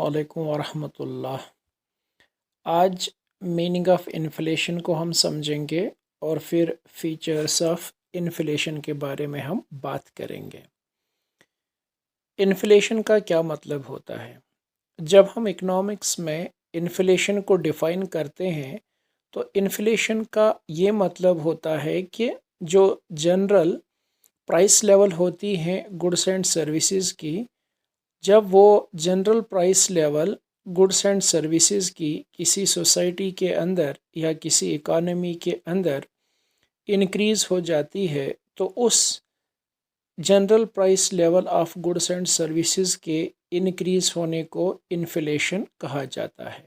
अस्सलामुअलैकुम वरहमतुल्लाह। आज meaning of inflation को हम समझेंगे और फिर फीचर्स ऑफ इन्फ्लेशन के बारे में हम बात करेंगे। इन्फ्लेशन का क्या मतलब होता है? जब हम इकोनॉमिक्स में इन्फ्लेशन को डिफ़ाइन करते हैं तो इन्फ्लेशन का ये मतलब होता है कि जो जनरल प्राइस लेवल होती हैं गुड्स एंड सर्विसेज की, जब वो general price level goods and services की किसी सोसाइटी के अंदर या किसी इकॉनमी के अंदर इंक्रीज़ हो जाती है तो उस general price level of goods and services के इंक्रीज़ होने को इन्फ्लेशन कहा जाता है।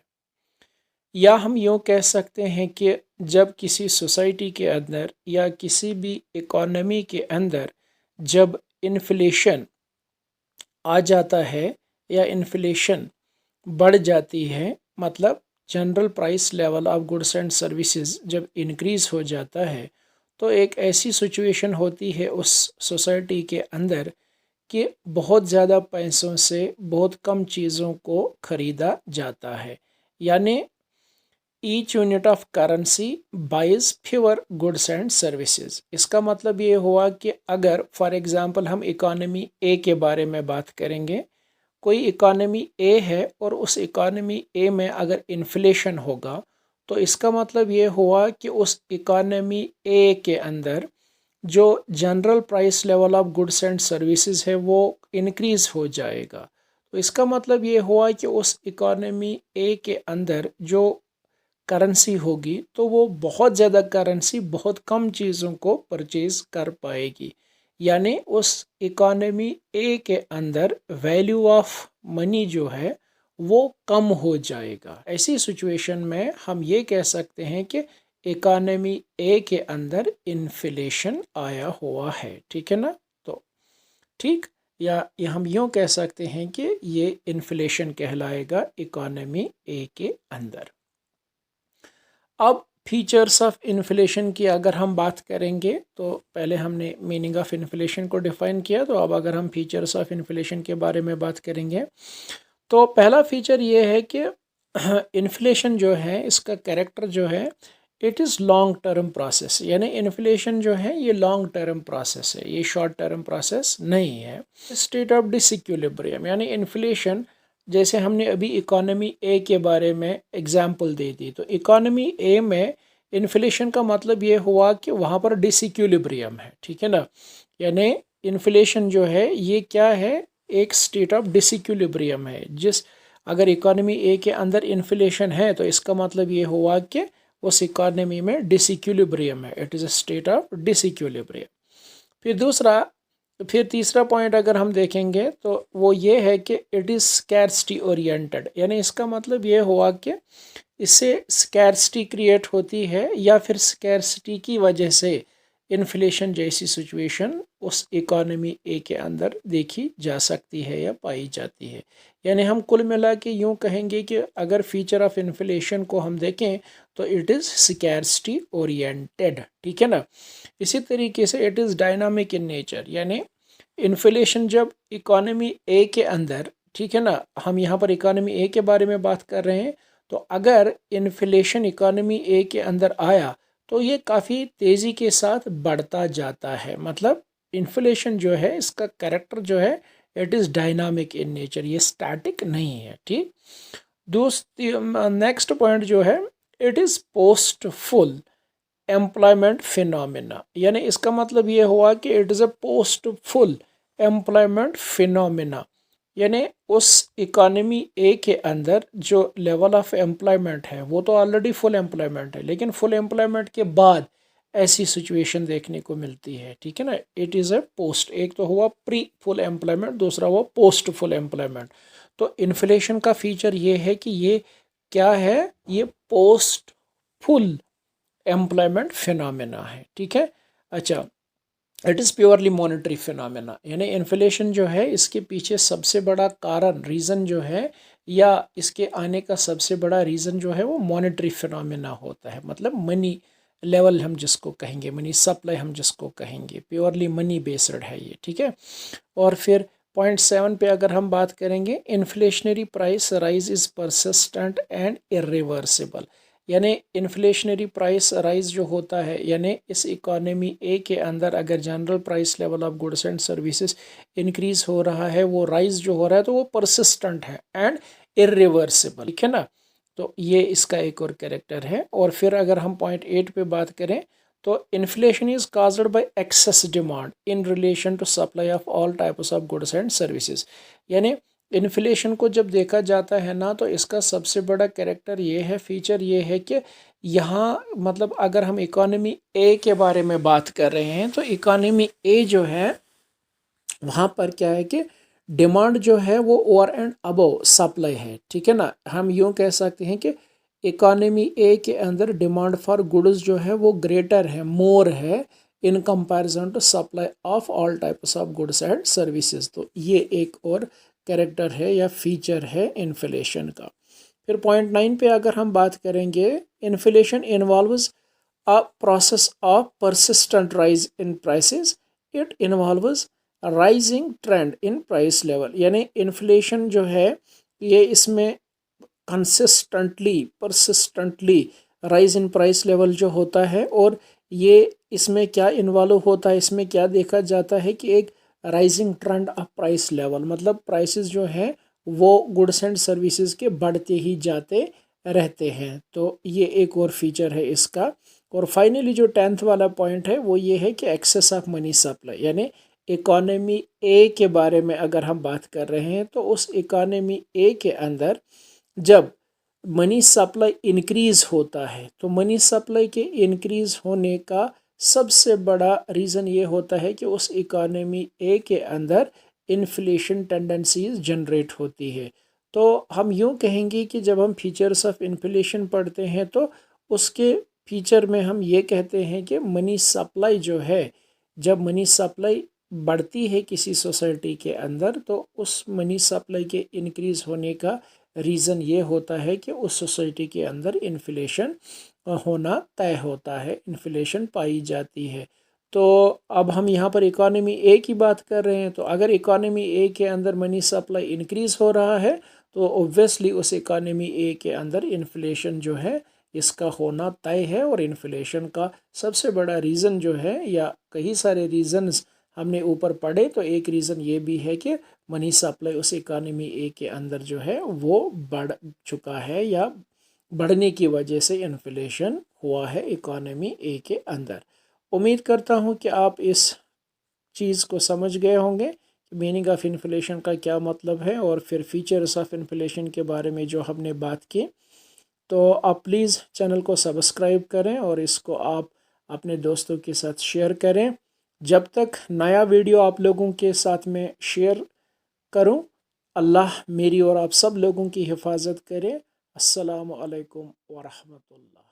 या हम यूँ कह सकते हैं कि जब किसी सोसाइटी के अंदर या किसी भी इकॉनमी के अंदर जब इन्फ्लेशन आ जाता है या इन्फ्लेशन बढ़ जाती है, मतलब general price level of goods and services जब इंक्रीज़ हो जाता है तो एक ऐसी सिचुएशन होती है उस सोसाइटी के अंदर कि बहुत ज़्यादा पैसों से बहुत कम चीज़ों को ख़रीदा जाता है। यानी each unit of currency buys fewer goods and services. इसका मतलब ये हुआ कि अगर फॉर एग्ज़ाम्पल हम इकॉनमी ए के बारे में बात करेंगे, कोई इकॉनमी ए है और उस इकॉनमी ए में अगर इन्फ्लेशन होगा तो इसका मतलब ये हुआ कि उस इकॉनमी ए के अंदर जो general price level of goods and services है वो इंक्रीज़ हो जाएगा। तो इसका मतलब ये हुआ कि उस इकॉनमी ए के अंदर जो करेंसी होगी तो वो बहुत ज़्यादा करेंसी बहुत कम चीज़ों को परचेज़ कर पाएगी। यानी उस इकॉनमी ए के अंदर वैल्यू ऑफ मनी जो है वो कम हो जाएगा। ऐसी सिचुएशन में हम ये कह सकते हैं कि इकॉनमी ए के अंदर इन्फ्लेशन आया हुआ है। ठीक है ना? तो ठीक, या हम यूँ कह सकते हैं कि ये इन्फ्लेशन कहलाएगा इकॉनमी ए के अंदर। अब फीचर्स ऑफ इन्फ्लेशन की अगर हम बात करेंगे तो पहले हमने मीनिंग ऑफ इन्फ्लेशन को डिफ़ाइन किया, तो अब अगर हम फीचर्स ऑफ इन्फ्लेशन के बारे में बात करेंगे तो पहला फीचर ये है कि इन्फ्लेशन जो है इसका कैरेक्टर जो है it is long term process. यानी इन्फ्लेशन जो है ये लॉन्ग टर्म प्रोसेस है, ये शॉर्ट टर्म प्रोसेस नहीं है। स्टेट ऑफ डिसइक्विलिब्रियम, यानी इन्फ्लेशन जैसे हमने अभी इकॉनमी ए के बारे में एग्जाम्पल दे दी, तो इकॉनमी ए में इन्फ्लेशन का मतलब ये हुआ कि वहाँ पर डिसइक्विलिब्रियम है। ठीक है ना? यानी इन्फ्लेशन जो है ये क्या है, एक स्टेट ऑफ डिसइक्विलिब्रियम है। जिस अगर इकॉनमी ए के अंदर इन्फ्लेशन है तो इसका मतलब ये हुआ कि उस इकॉनमी में डिसइक्विलिब्रियम है, it is a state of disequilibrium. फिर तीसरा पॉइंट अगर हम देखेंगे तो वो ये है कि इट इज़ स्कैर्सिटी ओरिएंटेड। यानी इसका मतलब ये हुआ कि इससे स्कैर्सिटी क्रिएट होती है या फिर स्कैर्सिटी की वजह से इन्फ्लेशन जैसी सिचुएशन उस इकॉनमी ए के अंदर देखी जा सकती है या पाई जाती है। यानी हम कुल मिला के यूँ कहेंगे कि अगर फीचर ऑफ इन्फ्लेशन को हम देखें तो इट इज़ स्कैर्सिटी ओरिएंटेड। ठीक है ना? इसी तरीके से it is dynamic in nature. यानी इन्फ्लेशन जब इकॉनमी ए के अंदर, ठीक है ना, हम यहाँ पर इकॉनमी ए के बारे में बात कर रहे हैं, तो अगर इन्फ्लेशन इकॉनमी ए के अंदर आया तो ये काफ़ी तेज़ी के साथ बढ़ता जाता है। मतलब इन्फ्लेशन जो है इसका कैरेक्टर जो है it is dynamic in nature, ये स्टैटिक नहीं है। ठीक, नेक्स्ट पॉइंट जो है it is post full employment phenomenon. यानी इसका मतलब ये हुआ कि it is a post full employment phenomenon. यानी उस इकॉनमी ए के अंदर जो लेवल ऑफ एम्प्लॉयमेंट है वो तो ऑलरेडी फुल एम्प्लॉयमेंट है, लेकिन फुल एम्प्लॉयमेंट के बाद ऐसी सिचुएशन देखने को मिलती है। ठीक है ना? इट इज़ अ पोस्ट, एक तो हुआ प्री फुल एम्प्लॉयमेंट, दूसरा हुआ पोस्ट फुल एम्प्लॉयमेंट। तो इन्फ्लेशन का फीचर ये है कि ये क्या है, ये पोस्ट फुल एम्प्लॉयमेंट फिनोमेना है। ठीक है? अच्छा, it is purely monetary phenomena. यानी इन्फ्लेशन जो है इसके पीछे सबसे बड़ा कारण, रीज़न जो है, या इसके आने का सबसे बड़ा रीज़न जो है वो मॉनेटरी फिनोमेना होता है। मतलब मनी लेवल हम जिसको कहेंगे, मनी सप्लाई हम जिसको कहेंगे, प्योरली मनी बेस्ड है ये। ठीक है? और फिर पॉइंट 7 पे अगर हम बात करेंगे, inflationary price rise is persistent and irreversible. यानी इन्फ्लेशनरी प्राइस राइज जो होता है, यानी इस इकॉनमी ए के अंदर अगर general price level of goods and services increase हो रहा है, वो राइज जो हो रहा है तो वो परसिस्टेंट है एंड इरिवर्सिबल, ठीक है ना। तो ये इसका एक और कैरेक्टर है। और फिर अगर हम पॉइंट 8 पे बात करें तो inflation is caused by excess demand in relation to supply of all types of goods and services. यानी इन्फ्लेशन को जब देखा जाता है ना, तो इसका सबसे बड़ा कैरेक्टर ये है, फीचर ये है कि यहाँ मतलब अगर हम इकोनॉमी ए के बारे में बात कर रहे हैं तो इकोनॉमी ए जो है वहाँ पर क्या है कि डिमांड जो है वो ओवर एंड अबव सप्लाई है, ठीक है ना। हम यूँ कह सकते हैं कि इकोनॉमी ए के अंदर डिमांड फॉर गुड्स जो है वो ग्रेटर है, मोर है in comparison to supply of all types of goods and services. तो ये एक और कैरेक्टर है या फीचर है इन्फ्लेशन का। फिर पॉइंट 9 पे अगर हम बात करेंगे, inflation involves a process of persistent rise in prices, it involves rising trend in price level. यानी इन्फ्लेशन जो है ये इसमें consistently persistently rise in price level जो होता है, और ये इसमें क्या इन्वॉल्व होता है, इसमें क्या देखा जाता है कि एक rising trend of price level, मतलब प्राइसेस जो है वो गुड्स एंड सर्विसेज के बढ़ते ही जाते रहते हैं। तो ये एक और फीचर है इसका। और फाइनली जो 10th वाला पॉइंट है वो ये है कि एक्सेस ऑफ मनी सप्लाई। यानी इकोनॉमी ए के बारे में अगर हम बात कर रहे हैं तो उस इकोनॉमी ए के अंदर जब मनी सप्लाई इंक्रीज होता है तो मनी सप्लाई के इंक्रीज होने का सबसे बड़ा रीज़न ये होता है कि उस इकोनॉमी ए के अंदर इन्फ्लेशन टेंडेंसीज जनरेट होती है। तो हम यूँ कहेंगे कि जब हम फीचर्स ऑफ इन्फ्लेशन पढ़ते हैं तो उसके फीचर में हम ये कहते हैं कि मनी सप्लाई जो है, जब मनी सप्लाई बढ़ती है किसी सोसाइटी के अंदर तो उस मनी सप्लाई के इंक्रीज होने का रीज़न ये होता है कि उस सोसाइटी के अंदर इन्फ्लेशन होना तय होता है, इन्फ्लेशन पाई जाती है। तो अब हम यहाँ पर इकोनॉमी ए की बात कर रहे हैं, तो अगर इकोनॉमी ए के अंदर मनी सप्लाई इंक्रीज़ हो रहा है तो ऑब्वियसली उस इकोनॉमी ए के अंदर इन्फ्लेशन जो है इसका होना तय है। और इन्फ्लेशन का सबसे बड़ा रीज़न जो है, या कई सारे रीज़न्स हमने ऊपर पढ़े, तो एक रीज़न ये भी है कि मनी सप्लाई उस इकानमी ए के अंदर जो है वो बढ़ चुका है या बढ़ने की वजह से इन्फ्लेशन हुआ है इकोनॉमी ए के अंदर। उम्मीद करता हूँ कि आप इस चीज़ को समझ गए होंगे कि मीनिंग ऑफ इन्फ्लेशन का क्या मतलब है, और फिर फीचर्स ऑफ इन्फ्लेशन के बारे में जो हमने बात की। तो आप प्लीज़ चैनल को सब्सक्राइब करें और इसको आप अपने दोस्तों के साथ शेयर करें। जब तक नया वीडियो आप लोगों के साथ में शेयर करूं, अल्लाह मेरी और आप सब लोगों की हिफाजत करे। अस्सलामु अलैकुम व रहमतुल्लाह।